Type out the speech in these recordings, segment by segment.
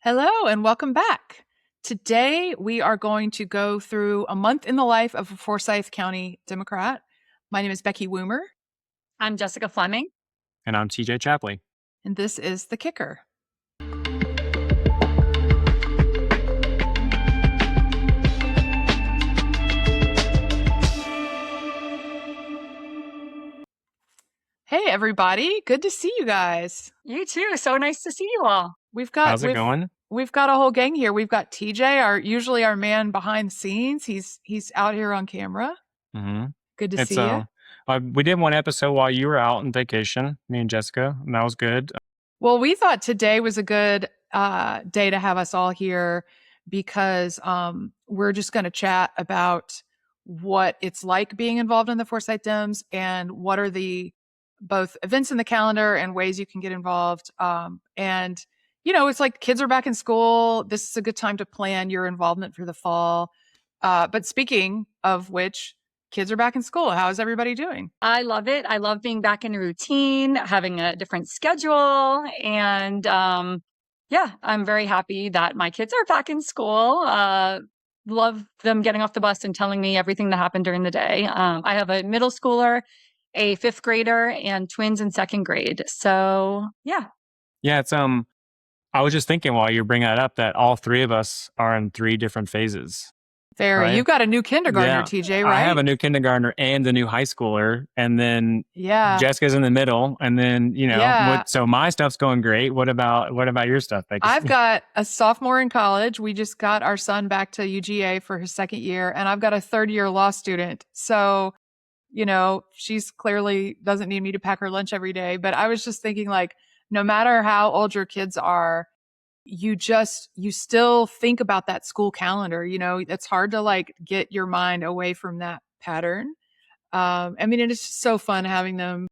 Hello and welcome back. Today we are going to go through a month in the life of a Forsyth County Democrat. My name is Becky Woomer. I'm Jessica Fleming. And I'm TJ Chapley. And this is The Kicker. Hey everybody, good to see you guys. You too. So nice to see you all. How's it going? We've got a whole gang here. We've got TJ, usually our man behind the scenes. He's out here on camera. Mm-hmm. Good to see you. We did one episode while you were out on vacation, me and Jessica, and that was good. Well, we thought today was a good day to have us all here because we're just going to chat about what it's like being involved in the Forsyth Dems and what are the both events in the calendar and ways you can get involved. And, it's like kids are back in school. This is a good time to plan your involvement for the fall. But speaking of which, kids are back in school. How is everybody doing? I love it. I love being back in a routine, having a different schedule. And I'm very happy that my kids are back in school. Love them getting off the bus and telling me everything that happened during the day. I have a middle schooler, a fifth grader, and twins in second grade. So, yeah. Yeah, it's I was just thinking while you bring that up that all three of us are in three different phases. Right? You've got a new kindergartner, TJ, right? I have a new kindergartner and a new high schooler, and then Jessica's in the middle, and then so my stuff's going great. What about your stuff, Becky? I've got a sophomore in college. We just got our son back to UGA for his second year, and I've got a third-year law student. So, she's clearly doesn't need me to pack her lunch every day. But I was just thinking, like, no matter how old your kids are, you still think about that school calendar. It's hard to get your mind away from that pattern. It's just so fun having them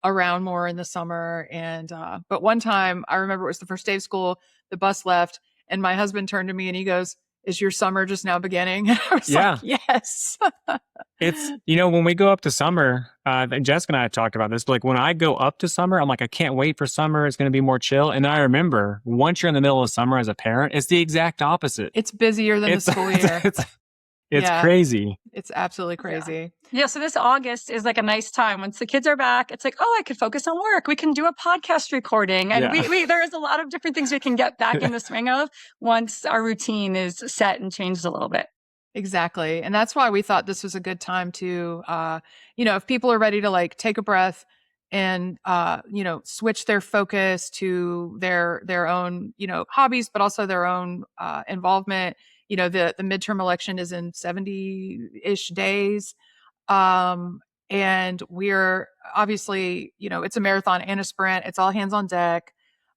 around more in the summer. And, but one time I remember it was the first day of school, the bus left and my husband turned to me and he goes, "Is your summer just now beginning?" I was like, yes. It's, when we go up to summer, Jessica and I have talked about this, but like when I go up to summer, I'm like, I can't wait for summer. It's going to be more chill. And then I remember once you're in the middle of summer as a parent, it's the exact opposite. It's busier than the school year. It's crazy. It's absolutely crazy. Yeah. So this August is like a nice time. Once the kids are back, it's like, oh, I could focus on work. We can do a podcast recording. And there is a lot of different things we can get back in the swing of once our routine is set and changed a little bit. Exactly. And that's why we thought this was a good time to, if people are ready to take a breath and, switch their focus to their own, hobbies, but also their own involvement. The midterm election is in 70-ish days. And we're obviously, it's a marathon and a sprint. It's all hands on deck.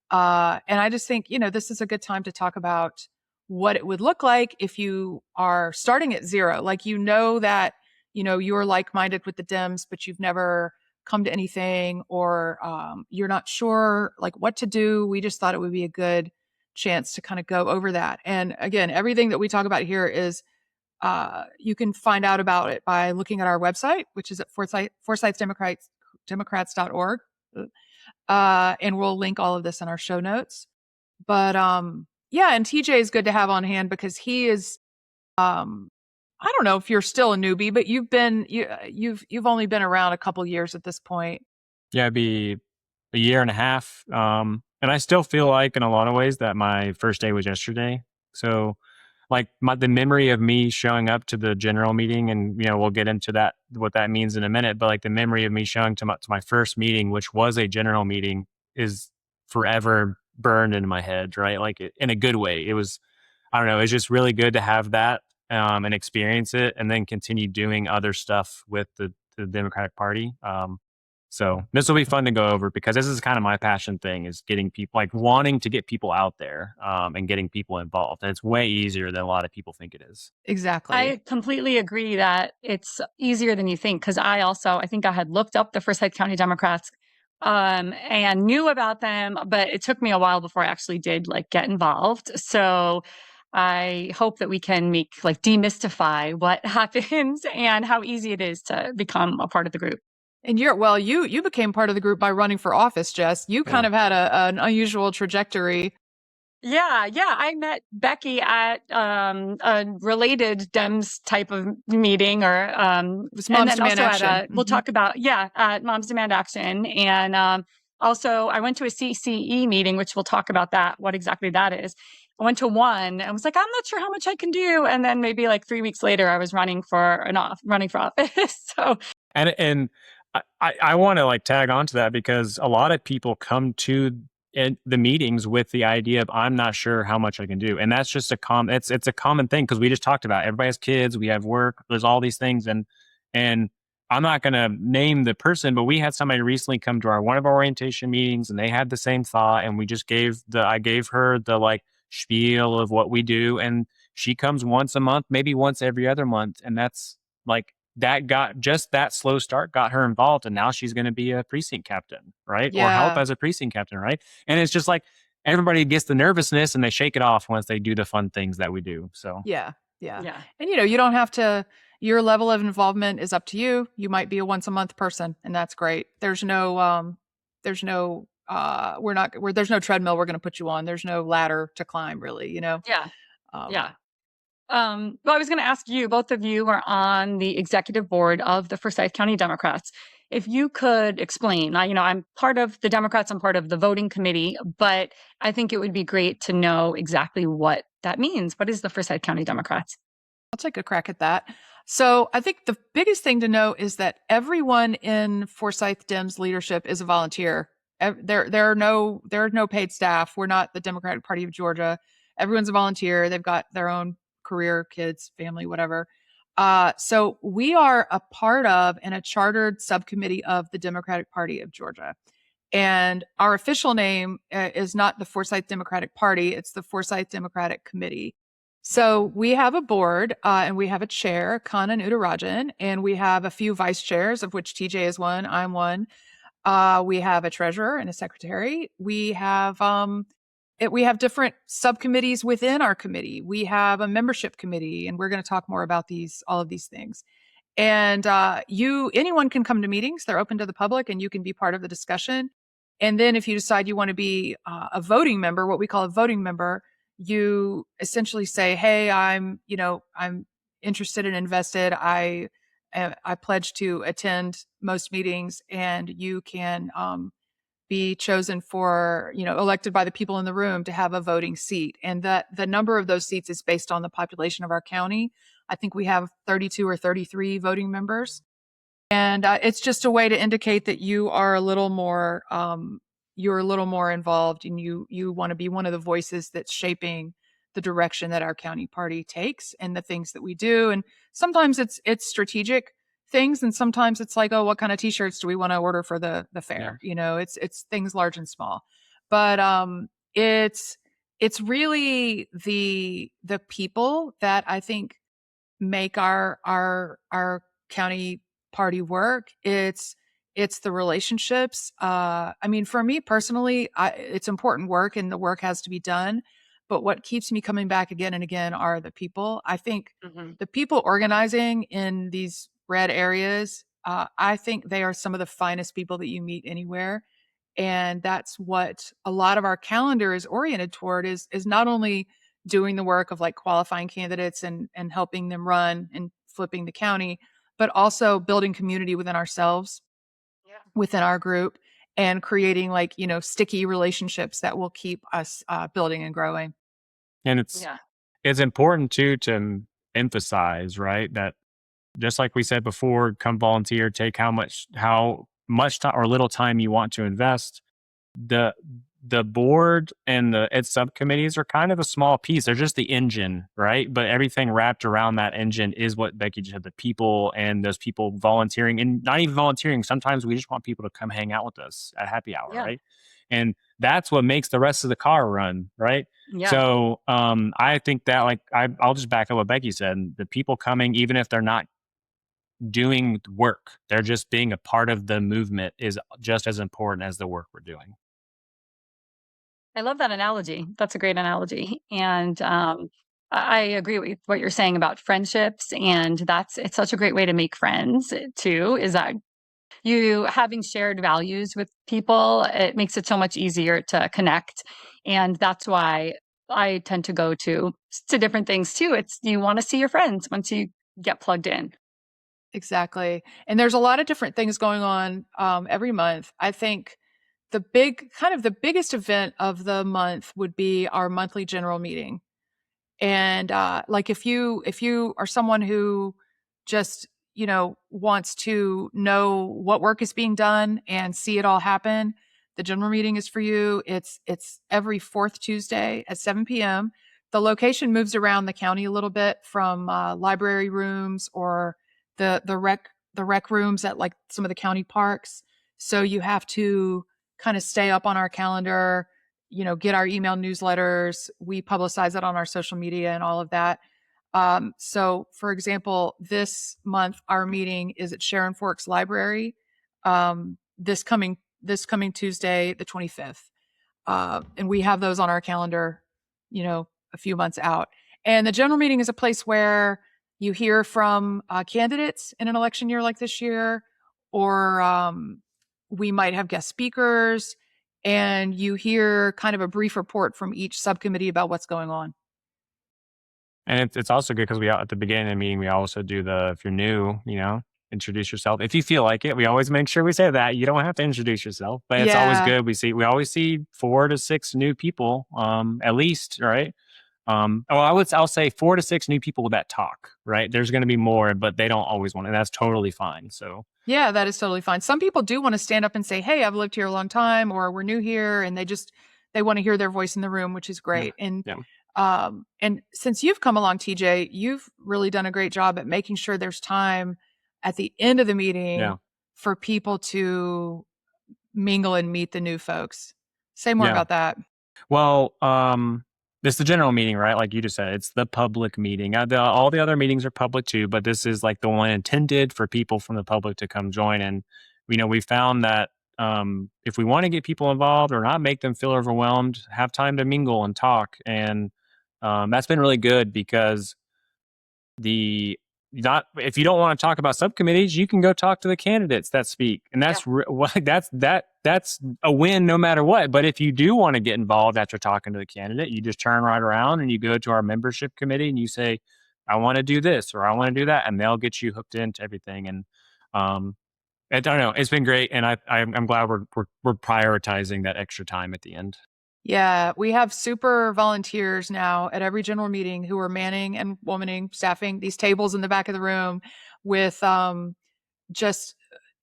And I just think, this is a good time to talk about what it would look like if you are starting at zero. That, you're like-minded with the Dems, but you've never come to anything or you're not sure what to do. We just thought it would be a good chance to kind of go over that. And again, everything that we talk about here is you can find out about it by looking at our website, which is at ForsythDemocrats.org. And we'll link all of this in our show notes. But and TJ is good to have on hand because he is I don't know if you're still a newbie, but you've only been around a couple years at this point. Yeah, it'd be a year and a half. And I still feel like in a lot of ways that my first day was yesterday. So the memory of me showing up to the general meeting, and we'll get into that, what that means in a minute, but the memory of me showing to my first meeting, which was a general meeting, is forever burned into my head, right? In a good way. It was, I don't know, it's just really good to have that and experience it and then continue doing other stuff with the Democratic Party. So this will be fun to go over because this is kind of my passion thing, is getting people, wanting to get people out there and getting people involved. And it's way easier than a lot of people think it is. Exactly. I completely agree that it's easier than you think, because I think I had looked up the Forsyth County Democrats and knew about them, but it took me a while before I actually did get involved. So I hope that we can demystify what happens and how easy it is to become a part of the group. And you became part of the group by running for office, Jess. You kind of had an unusual trajectory. Yeah, I met Becky at a related Dems type of meeting, or It was and Moms then Demand also at Action. we'll talk about at Moms Demand Action, and also I went to a CCE meeting, which we'll talk about that, what exactly that is. I went to one and was like, I'm not sure how much I can do, and then maybe like 3 weeks later, I was running for office. So And I want to like tag on to that because a lot of people come to the meetings with the idea of I'm not sure how much I can do, and that's just it's a common thing because we just talked about everybody has kids, we have work, there's all these things, and I'm not going to name the person, but we had somebody recently come to one of our orientation meetings, and they had the same thought, and we just I gave her the like spiel of what we do, and she comes once a month, maybe once every other month, and that's like that got just that slow start got her involved, and now she's going to be a precinct captain, right? Or help Yeah. as a precinct captain, right? And it's just like everybody gets the nervousness and they shake it off once they do the fun things that we do. So Yeah. yeah, And you don't have to, your level of involvement is up to you. You might be a once a month person, and that's great. There's no there's no treadmill we're going to put you on. There's no ladder to climb, really. yeah, Um yeah. Well, I was going to ask you, both of you are on the executive board of the Forsyth County Democrats. If you could explain, I'm part of the Democrats, I'm part of the voting committee, but I think it would be great to know exactly what that means. What is the Forsyth County Democrats? I'll take a crack at that. So I think the biggest thing to know is that everyone in Forsyth Dems leadership is a volunteer. There are no paid staff. We're not the Democratic Party of Georgia. Everyone's a volunteer. They've got their own career, kids, family, whatever. So we are a part of and a chartered subcommittee of the Democratic Party of Georgia. And our official name is not the Forsyth Democratic Party, it's the Forsyth Democratic Committee. So we have a board and we have a chair, Kanan Uttarajan, and we have a few vice chairs, of which TJ is one, I'm one. We have a treasurer and a secretary. We have different subcommittees within our committee. We have a membership committee, and we're going to talk more about all of these things. And anyone can come to meetings. They're open to the public, and you can be part of the discussion. And then if you decide you want to be a voting member, what we call a voting member, you essentially say, hey, I'm interested and invested. I pledge to attend most meetings, and you can be chosen elected by the people in the room to have a voting seat. And the number of those seats is based on the population of our county. I think we have 32 or 33 voting members. And it's just a way to indicate that you are a little more involved, and you want to be one of the voices that's shaping the direction that our county party takes and the things that we do. And sometimes it's strategic things, and sometimes it's like, oh, what kind of t-shirts do we want to order for the fair? It's things large and small. But it's really the people that I think make our county party work. It's the relationships. I mean, for me personally, it's important work, and the work has to be done. But what keeps me coming back again and again are the people. I think the people organizing in these red areas, I think they are some of the finest people that you meet anywhere. And that's what a lot of our calendar is oriented toward, is not only doing the work of like qualifying candidates and helping them run and flipping the county, but also building community within ourselves, within our group, and creating sticky relationships that will keep us building and growing. and it's important too to emphasize, right, that just like we said before, come volunteer, take how much time or little time you want to invest. The board and its subcommittees are kind of a small piece. They're just the engine, right? But everything wrapped around that engine is what Becky just said, the people, and those people volunteering, and not even volunteering. Sometimes we just want people to come hang out with us at happy hour, right? And that's what makes the rest of the car run, right? Yeah. So I think that I'll just back up what Becky said. The people coming, even if they're not doing work, they're just being a part of the movement, is just as important as the work we're doing. I love that analogy. That's a great analogy. And I agree with what you're saying about friendships. And it's such a great way to make friends too, is that you having shared values with people, it makes it so much easier to connect. And that's why I tend to go to different things too. It's you want to see your friends once you get plugged in. Exactly. And there's a lot of different things going on every month. I think the biggest event of the month would be our monthly general meeting. And like if you are someone who just, wants to know what work is being done and see it all happen, the general meeting is for you. It's every fourth Tuesday at 7 p.m. The location moves around the county a little bit from library rooms or the rec rooms at like some of the county parks. So you have to kind of stay up on our calendar, get our email newsletters. We publicize it on our social media and all of that. So, for example, this month our meeting is at Sharon Forks Library. This coming Tuesday, the 25th, and we have those on our calendar, a few months out. And the general meeting is a place where you hear from candidates in an election year like this year, or we might have guest speakers, and you hear kind of a brief report from each subcommittee about what's going on. And it's also good because at the beginning of the meeting, we also do if you're new, introduce yourself. If you feel like it, we always make sure we say that. You don't have to introduce yourself, but it's always Yeah. good. We always see 4 to 6 new people, at least, right? I'll say 4 to 6 new people that talk, right? There's going to be more, but they don't always want it. That's totally fine. So Yeah, that is totally fine. Some people do want to stand up and say, "Hey, I've lived here a long time," or "We're new here," and they want to hear their voice in the room, which is yeah, great. And yeah, and since you've come along, TJ, you've really done a great job at making sure there's time at the end of the yeah, meeting for people to mingle and meet the new folks. Say more yeah. about that. Well, this is the general meeting, right? Like you just said, it's the public meeting. All the other meetings are public too, but this is like the one intended for people from the public to come join. And we found that if we want to get people involved or not make them feel overwhelmed, have time to mingle and talk, and that's been really good because the not if you don't want to talk about subcommittees, you can go talk to the candidates that speak, and Yeah. that's a win no matter what. But if you do want to get involved after talking to the candidate, you just turn right around and you go to our membership committee and you say, "I want to do this" or "I want to do that," and they'll get you hooked into everything. And I don't know, it's been great, and I'm glad we're prioritizing that extra time at the end. Yeah, we have super volunteers now at every general meeting who are manning and womaning, staffing these tables in the back of the room with just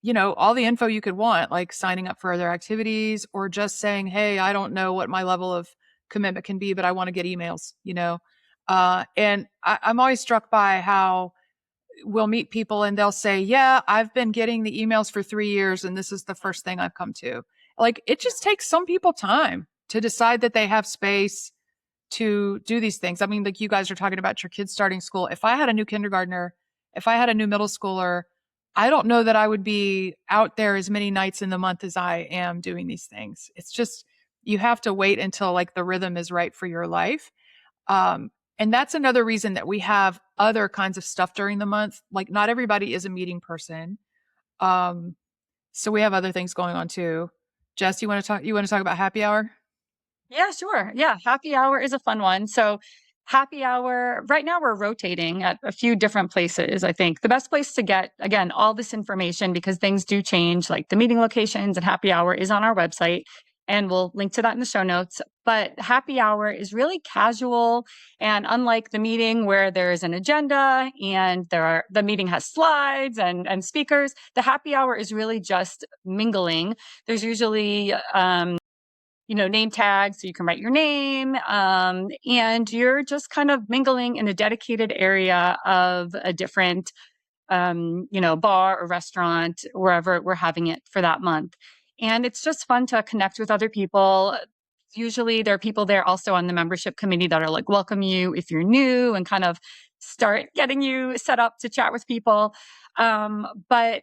all the info you could want, like signing up for other activities or just saying, "Hey, I don't know what my level of commitment can be, but I want to get emails." And I'm always struck by how we'll meet people and they'll say, "Yeah, I've been getting the emails for 3 years and this is the first thing I've come to." Like, it just takes some people time to decide that they have space to do these things. I mean, like you guys are talking about your kids starting school. If I had a new kindergartner, if I had a new middle schooler, I don't know that I would be out there as many nights in the month as I am doing these things. It's just, you have to wait until like the rhythm is right for your life. Um, and that's another reason that we have other kinds of stuff during the month. Like, not everybody is a meeting person. Um, so we have other things going on too. Jess, you want to talk about happy hour? Yeah, sure. Yeah, happy hour is a fun one. So, happy hour, right now we're rotating at a few different places. I think the best place to get, again, all this information because things do change, like the meeting locations and happy hour is on our website. And we'll link to that in the show notes. But happy hour is really casual. And unlike the meeting where there is an agenda and the meeting has slides and speakers, the happy hour is really just mingling. There's usually name tags so you can write your name. And you're just kind of mingling in a dedicated area of a different, bar or restaurant, wherever we're having it for that month. And it's just fun to connect with other people. Usually there are people there also on the membership committee that are like, welcome you if you're new and kind of start getting you set up to chat with people. But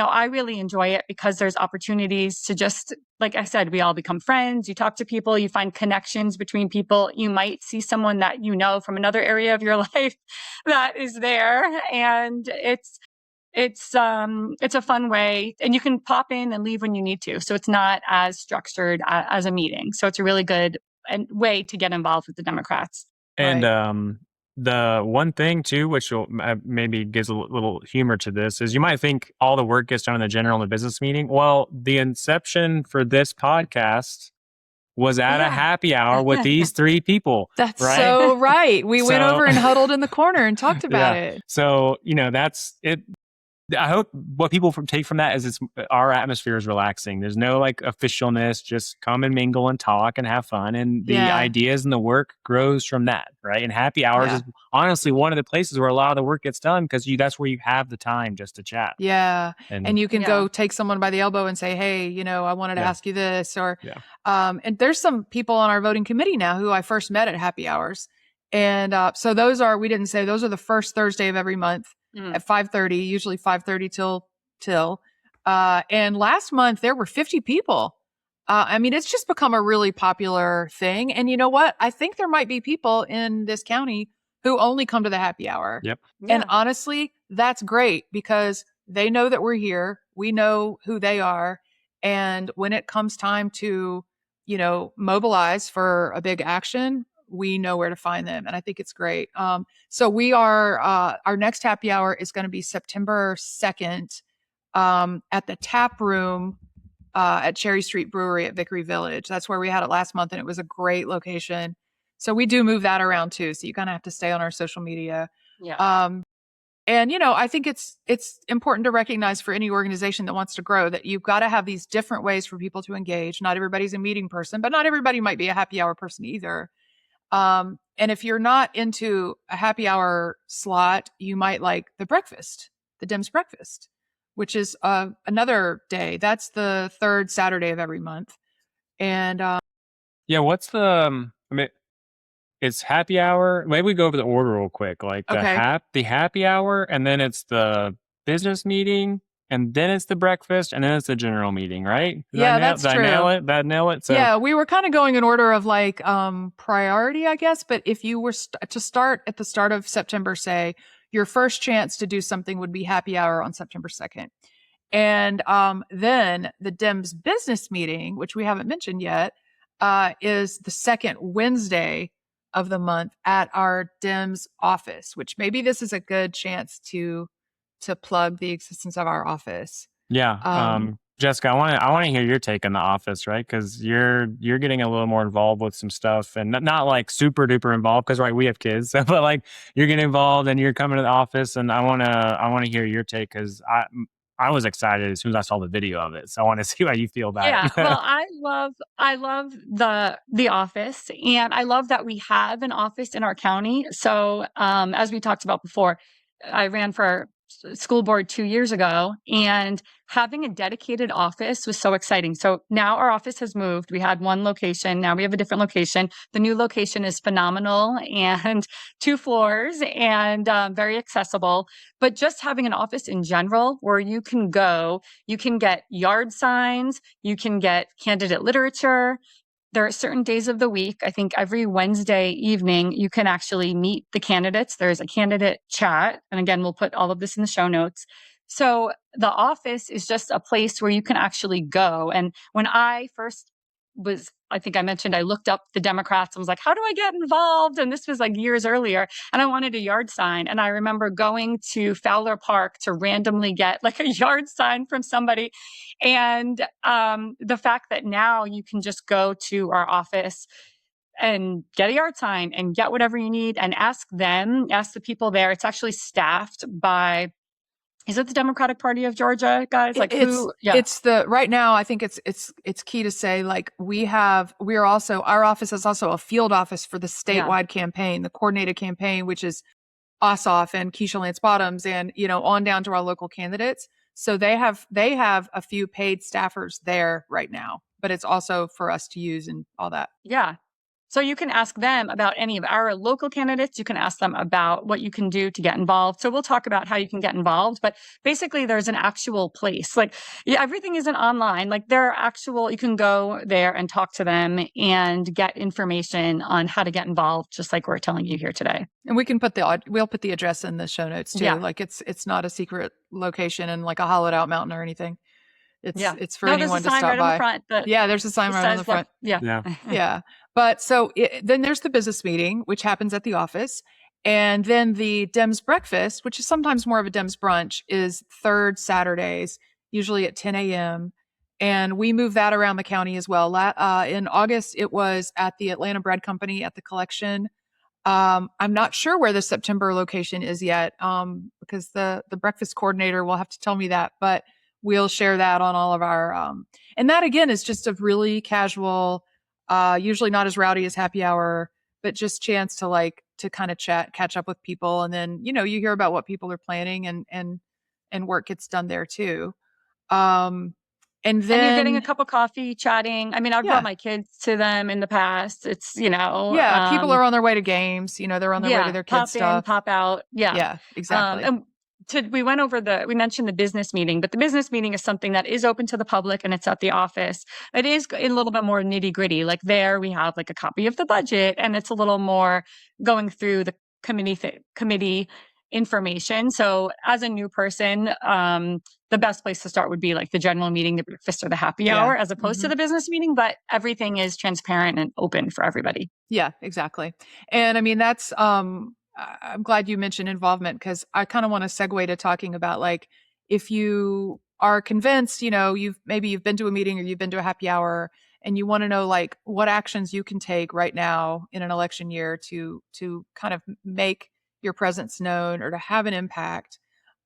I really enjoy it because there's opportunities to just, like I said, we all become friends. You talk to people, you find connections between people. You might see someone that you know from another area of your life that is there. And it's a fun way, and you can pop in and leave when you need to. So it's not as structured as a meeting. So it's a really good way to get involved with the Democrats. And Right. the one thing too, which will maybe gives a little humor to this, is you might think all the work gets done in the general and the business meeting. Well, the inception for this podcast was at a Yeah. happy hour with these three people. That's right? so right. We went So- over and huddled in the corner and talked about it. So, that's it. I hope what people take from that is our atmosphere is relaxing. There's no like officialness, just come and mingle and talk and have fun. And the Yeah. ideas and the work grows from that, right? And happy hours Yeah. is honestly one of the places where a lot of the work gets done because that's where you have the time just to chat. Yeah. And you can Yeah. go take someone by the elbow and say, hey, I wanted to Yeah. ask you this. Or, Yeah. And there's some people on our voting committee now who I first met at happy hours. And so we didn't say, those are the first Thursday of every month at 5:30, usually 5:30 till. And last month there were 50 people. I mean, it's just become a really popular thing. And you know what? I think there might be people in this county who only come to the happy hour. Yep. And honestly, that's great because they know that we're here. We know who they are. And when it comes time to, mobilize for a big action, we know where to find them. And I think it's great. So we are, our next happy hour is going to be September 2nd at the tap room at Cherry Street Brewery at Vickery Village. That's where we had it last month, and it was a great location. So we do move that around too. So you kind of have to stay on our social media. Yeah. And I think it's important to recognize for any organization that wants to grow that you've got to have these different ways for people to engage. Not everybody's a meeting person, but not everybody might be a happy hour person either. And if you're not into a happy hour slot, you might like the Dems breakfast, which is another day. That's the third Saturday of every month. And what's the it's happy hour. Maybe we go over the order real quick. Like the happy hour, and then it's the business meeting, and then it's the breakfast, and then it's the general meeting, right? That's true. Did I nail it? So, yeah, we were kind of going in order of like priority, I guess. But if you were to start at the start of September, say, your first chance to do something would be happy hour on September 2nd. And then the Dems business meeting, which we haven't mentioned yet, is the second Wednesday of the month at our Dems office, which maybe this is a good chance to plug the existence of our office. Yeah. Jessica, I want to hear your take on the office, right? Because you're getting a little more involved with some stuff, and not like super duper involved, because right, we have kids, but like you're getting involved and you're coming to the office, and I want to hear your take because I was excited as soon as I saw the video of it, so I want to see how you feel about it. Well, I love the office, and I love that we have an office in our county. So, as we talked about before, I ran for school board 2 years ago, and having a dedicated office was so exciting. So now our office has moved. We had one location. Now we have a different location. The new location is phenomenal and 2 floors and very accessible. But just having an office in general where you can go, you can get yard signs, you can get candidate literature. There are certain days of the week, I think every Wednesday evening, you can actually meet the candidates. There's a candidate chat. And again, we'll put all of this in the show notes. So the office is just a place where you can actually go. And when I first I think I mentioned, I looked up the Democrats and was like, how do I get involved? And this was like years earlier. And I wanted a yard sign. And I remember going to Fowler Park to randomly get like a yard sign from somebody. And the fact that now you can just go to our office and get a yard sign and get whatever you need and ask the people there. It's actually staffed by, is it the Democratic Party of Georgia, guys? Like it's the right now. I think it's key to say like our office is also a field office for the statewide campaign, the coordinated campaign, which is Ossoff and Keisha Lance Bottoms, and on down to our local candidates. So they have a few paid staffers there right now, but it's also for us to use and all that. Yeah. So you can ask them about any of our local candidates. You can ask them about what you can do to get involved. So we'll talk about how you can get involved, but basically there's an actual place. Like everything isn't online. Like you can go there and talk to them and get information on how to get involved, just like we're telling you here today. And we'll put the address in the show notes too. Yeah. Like it's not a secret location in like a hollowed out mountain or anything. It's for anyone to stop by. Right on the front there's a sign right on the front. Yeah. Yeah. But then there's the business meeting, which happens at the office. And then the Dems breakfast, which is sometimes more of a Dems brunch, is third Saturdays, usually at 10 a.m. And we move that around the county as well. In August, it was at the Atlanta Bread Company at the collection. I'm not sure where the September location is yet, because the breakfast coordinator will have to tell me that, but we'll share that on all of our, and that again is just a really casual, usually not as rowdy as happy hour, but just chance to kind of catch up with people. And then, you hear about what people are planning and work gets done there too. And you're getting a then, cup of coffee, chatting. I mean, I've yeah. brought my kids to them in the past. It's, Yeah, people are on their way to games, they're on their way to their kids' pop in, stuff. pop out. Yeah. Yeah, exactly. And we mentioned the business meeting, but the business meeting is something that is open to the public and it's at the office. It is a little bit more nitty gritty. Like there we have like a copy of the budget and it's a little more going through the committee information. So as a new person, the best place to start would be like the general meeting, the breakfast or the happy hour, as opposed to the business meeting, but everything is transparent and open for everybody. Yeah, exactly. And I mean, that's, I'm glad you mentioned involvement because I kind of want to segue to talking about like, if you are convinced, you've been to a meeting or you've been to a happy hour and you want to know like what actions you can take right now in an election year to kind of make your presence known or to have an impact.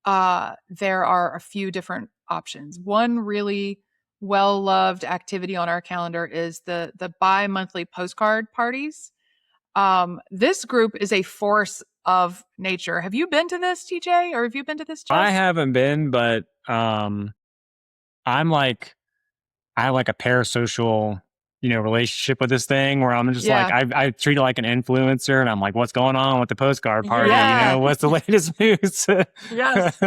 There are a few different options. One really well-loved activity on our calendar is the bi-monthly postcard parties. This group is a force of nature. Have you been to this, TJ, or have you been to this, Jess? I haven't been, but I have like a parasocial, relationship with this thing where I'm just like, I treat it like an influencer and I'm like, what's going on with the postcard party? Yeah. What's the latest news? Yes.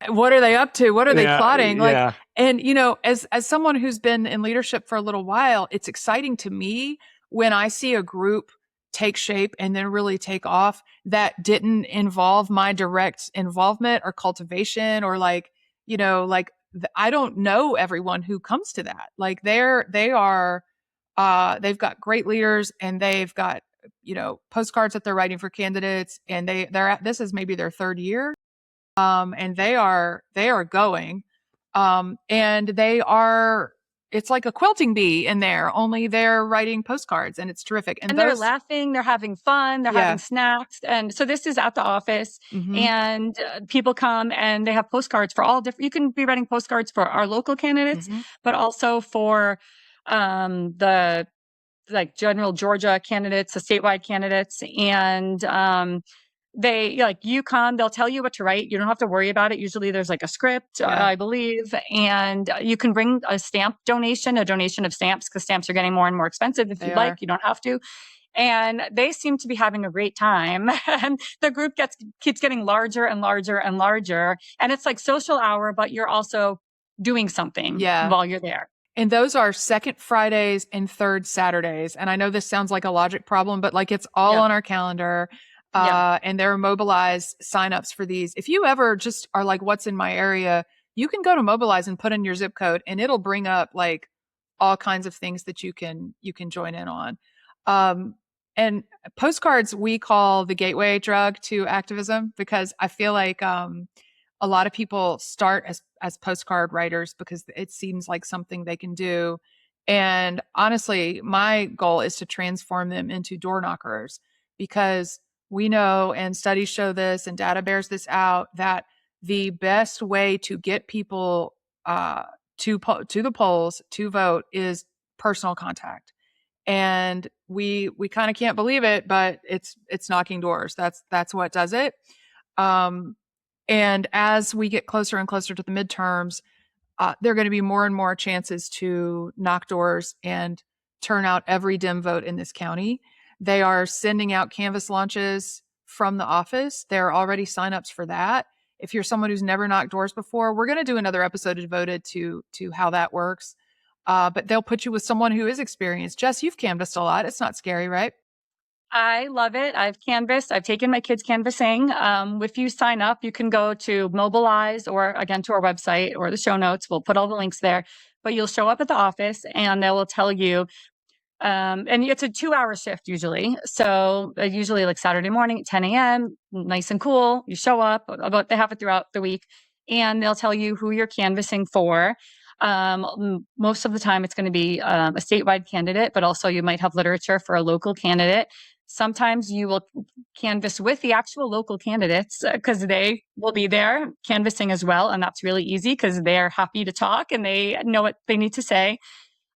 What are they up to? What are they plotting? Yeah. And as someone who's been in leadership for a little while, it's exciting to me when I see a group take shape and then really take off that didn't involve my direct involvement or cultivation or I don't know everyone who comes to that. Like they are, they've got great leaders and they've got, postcards that they're writing for candidates and this is maybe their third year. And they are going, and it's like a quilting bee in there, only they're writing postcards and it's terrific. And they're laughing, they're having fun, they're having snacks. And so this is at the office and people come and they have postcards for all different, you can be writing postcards for our local candidates, but also for the like general Georgia candidates, the statewide candidates. And you come, they'll tell you what to write. You don't have to worry about it. Usually there's like a script, I believe. And you can bring a donation of stamps because stamps are getting more and more expensive. If you'd like, you don't have to. And they seem to be having a great time. And the group keeps getting larger and larger and larger. And it's like social hour, but you're also doing something while you're there. And those are second Fridays and third Saturdays. And I know this sounds like a logic problem, but like it's all on our calendar. And there are mobilized signups for these. If you ever just are like, what's in my area, you can go to Mobilize and put in your zip code and it'll bring up like all kinds of things that you can join in on. And postcards we call the gateway drug to activism because I feel like a lot of people start as postcard writers because it seems like something they can do. And honestly, my goal is to transform them into door knockers because we know, and studies show this and data bears this out, that the best way to get people to the polls to vote is personal contact. And we kind of can't believe it, but it's knocking doors. That's what does it. And as we get closer and closer to the midterms, there are going to be more and more chances to knock doors and turn out every Dem vote in this county. They are sending out canvas launches from the office. There are already signups for that. If you're someone who's never knocked doors before, we're going to do another episode devoted to how that works. But they'll put you with someone who is experienced. Jess, you've canvassed a lot. It's not scary, right? I love it. I've canvassed. I've taken my kids canvassing. If you sign up, you can go to Mobilize or again to our website or the show notes. We'll put all the links there. But you'll show up at the office and they will tell you And it's a 2-hour shift usually. So usually like Saturday morning at 10 a.m., nice and cool. You show up, about they have it throughout the week, and they'll tell you who you're canvassing for. Most of the time it's going to be a statewide candidate, but also you might have literature for a local candidate. Sometimes you will canvass with the actual local candidates because they will be there canvassing as well. And that's really easy because they're happy to talk and they know what they need to say.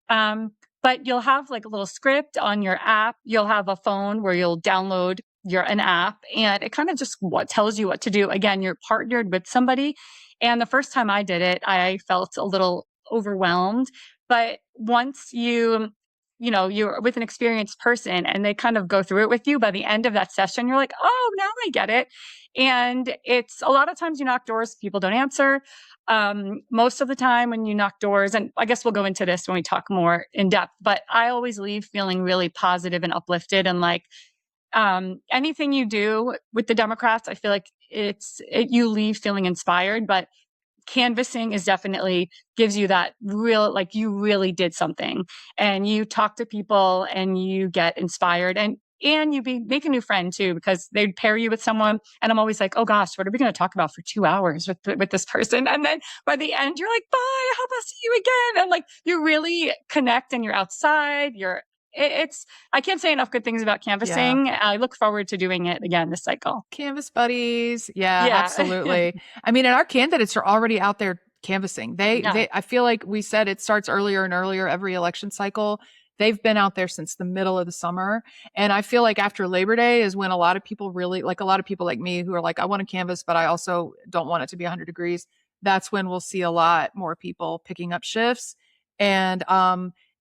But you'll have like a little script on your app. You'll have a phone where you'll download an app, and it kind of just tells you what to do. Again, you're partnered with somebody. And the first time I did it, I felt a little overwhelmed. But once you're with an experienced person and they kind of go through it with you, by the end of that session, you're like, oh, now I get it. And it's a lot of times you knock doors, people don't answer. Most of the time when you knock doors, and I guess we'll go into this when we talk more in depth, but I always leave feeling really positive and uplifted. And like, anything you do with the Democrats, I feel like you leave feeling inspired, but canvassing is definitely gives you that real, like you really did something, and you talk to people and you get inspired, and you make a new friend too, because they'd pair you with someone. And I'm always like, oh gosh, what are we going to talk about for 2 hours with this person? And then by the end, you're like, bye, I hope I'll see you again. And like, you really connect and you're outside. I can't say enough good things about canvassing. Yeah. I look forward to doing it again this cycle. Canvas buddies. Yeah. Absolutely. I mean, and our candidates are already out there canvassing. I feel like we said it starts earlier and earlier every election cycle. They've been out there since the middle of the summer. And I feel like after Labor Day is when a lot of people like me who are like, I want to canvas, but I also don't want it to be 100 degrees. That's when we'll see a lot more people picking up shifts. And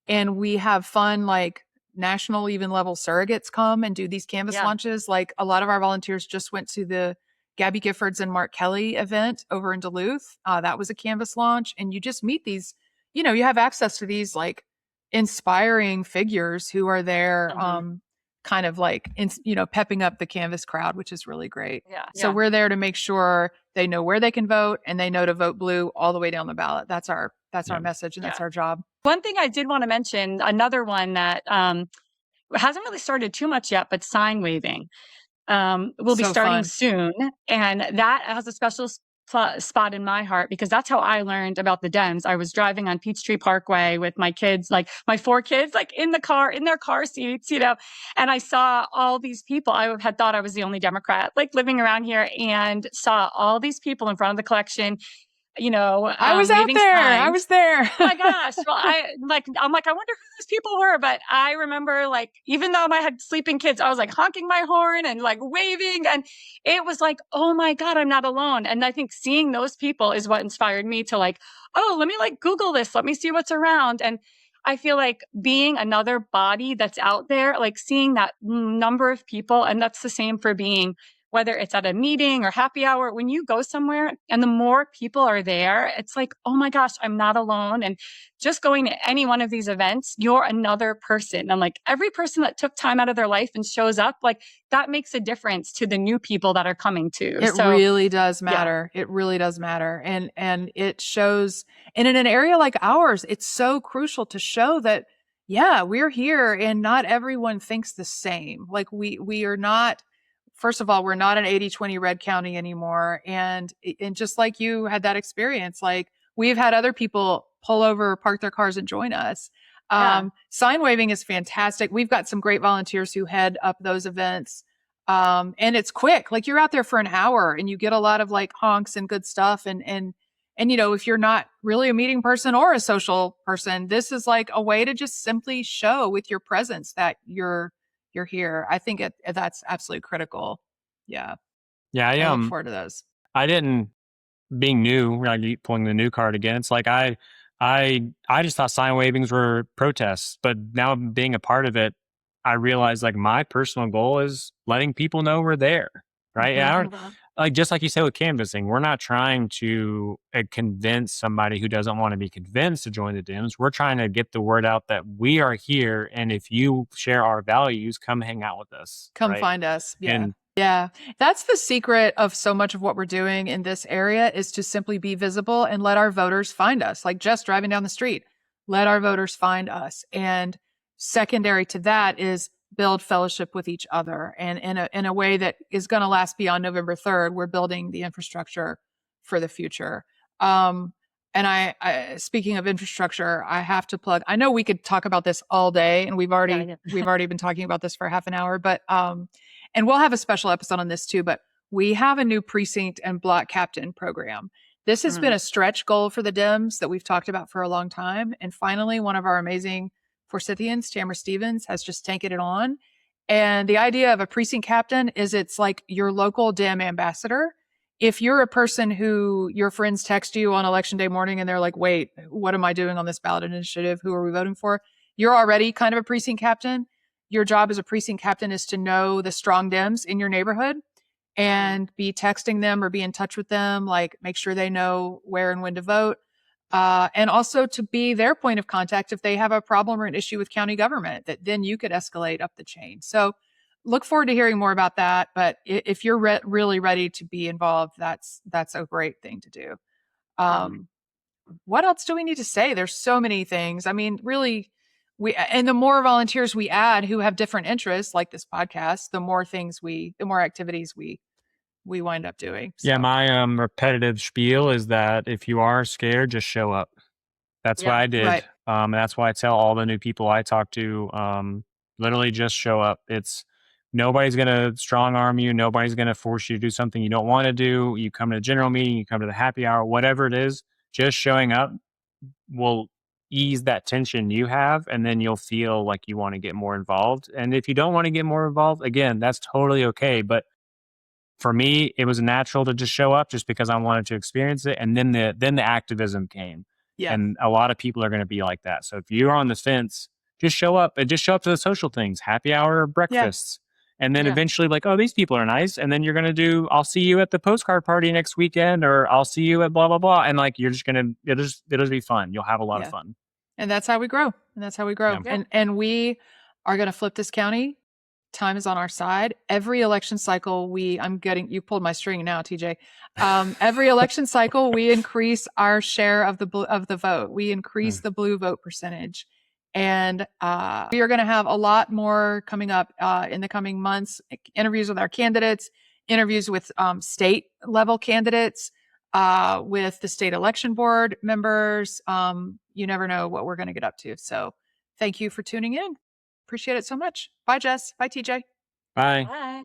we have fun, like national even level surrogates come and do these canvas launches. Like a lot of our volunteers just went to the Gabby Giffords and Mark Kelly event over in Duluth. That was a canvas launch. And you just meet these, you have access to these like inspiring figures who are there, kind of like, pepping up the canvas crowd, which is really great. Yeah. So we're there to make sure they know where they can vote and they know to vote blue all the way down the ballot. That's our message, and that's our job. One thing I did want to mention, another one that hasn't really started too much yet, but sign waving will be starting soon. And that has a special spot in my heart because that's how I learned about the Dems. I was driving on Peachtree Parkway with my kids, like my 4 kids, like in their car seats, and I saw all these people. I had thought I was the only Democrat, like living around here, and saw all these people in front of the collection. I was out there. Signs. I was there. Oh my gosh. Well, I'm like, I wonder who those people were. But I remember, like, even though I had sleeping kids, I was like honking my horn and like waving. And it was like, oh my God, I'm not alone. And I think seeing those people is what inspired me to like, oh, let me like Google this. Let me see what's around. And I feel like being another body that's out there, like seeing that number of people, and that's the same for being, whether it's at a meeting or happy hour, when you go somewhere and the more people are there, it's like, oh my gosh, I'm not alone. And just going to any one of these events, you're another person. And like every person that took time out of their life and shows up, like that makes a difference to the new people that are coming too. It really does matter. Yeah. It really does matter. And it shows, and in an area like ours, it's so crucial to show that, yeah, we're here and not everyone thinks the same. Like we are not. First of all, we're not an 80-20 red county anymore. And just like you had that experience, like we've had other people pull over, park their cars and join us. Sign waving is fantastic. We've got some great volunteers who head up those events. And it's quick. Like you're out there for an hour and you get a lot of like honks and good stuff. And if you're not really a meeting person or a social person, this is like a way to just simply show with your presence that you're here. I think that's absolutely critical. Yeah. Yeah. I look forward to those. I didn't, being new, like pulling the new card again. It's like, I just thought sign wavings were protests, but now being a part of it, I realized like my personal goal is letting people know we're there. Right. Mm-hmm. And like, just like you said with canvassing, we're not trying to convince somebody who doesn't want to be convinced to join the Dems. We're trying to get the word out that we are here. And if you share our values, come hang out with us. Come find us. Yeah. Yeah. That's the secret of so much of what we're doing in this area is to simply be visible and let our voters find us. Like just driving down the street, let our voters find us. And secondary to that is build fellowship with each other. And in a way that is going to last beyond November 3rd, we're building the infrastructure for the future. And I speaking of infrastructure, I have to plug, I know we could talk about this all day, and we've already been talking about this for half an hour, but, and we'll have a special episode on this too, but we have a new precinct and block captain program. This has been a stretch goal for the Dems that we've talked about for a long time. And finally, one of our amazing Forsythians, Tamara Stevens, has just taken it on. And the idea of a precinct captain is it's like your local Dem ambassador. If you're a person who your friends text you on election day morning and they're like, wait, what am I doing on this ballot initiative? Who are we voting for? You're already kind of a precinct captain. Your job as a precinct captain is to know the strong Dems in your neighborhood and be texting them or be in touch with them, like make sure they know where and when to vote. And also to be their point of contact if they have a problem or an issue with county government, that then you could escalate up the chain. So look forward to hearing more about that. But if you're really ready to be involved, that's a great thing to do. What else do we need to say? There's so many things. I mean, really, and the more volunteers we add who have different interests, like this podcast, the more activities we wind up doing. So. Yeah, my repetitive spiel is that if you are scared, just show up. That's what I did. Right. That's why I tell all the new people I talk to, literally just show up. Nobody's going to strong arm you. Nobody's going to force you to do something you don't want to do. You come to the general meeting, you come to the happy hour, whatever it is, just showing up will ease that tension you have, and then you'll feel like you want to get more involved. And if you don't want to get more involved, again, that's totally okay. But for me, it was natural to just show up just because I wanted to experience it. And then the activism came. Yeah. And a lot of people are going to be like that. So if you're on the fence, just show up and just show up to the social things, happy hour, breakfasts. And then eventually like, oh, these people are nice. And then you're going to do, I'll see you at the postcard party next weekend, or I'll see you at blah, blah, blah. And like, you're just going to, it'll just be fun. You'll have a lot of fun. And that's how we grow. Yeah. And we are going to flip this county. Time is on our side. Every election cycle, you pulled my string now, TJ. Every election cycle, we increase our share of the vote. We increase the blue vote percentage. And we are going to have a lot more coming up in the coming months. Interviews with our candidates, interviews with state level candidates, with the state election board members. You never know what we're going to get up to. So thank you for tuning in. Appreciate it so much. Bye, Jess. Bye, TJ. Bye. Bye.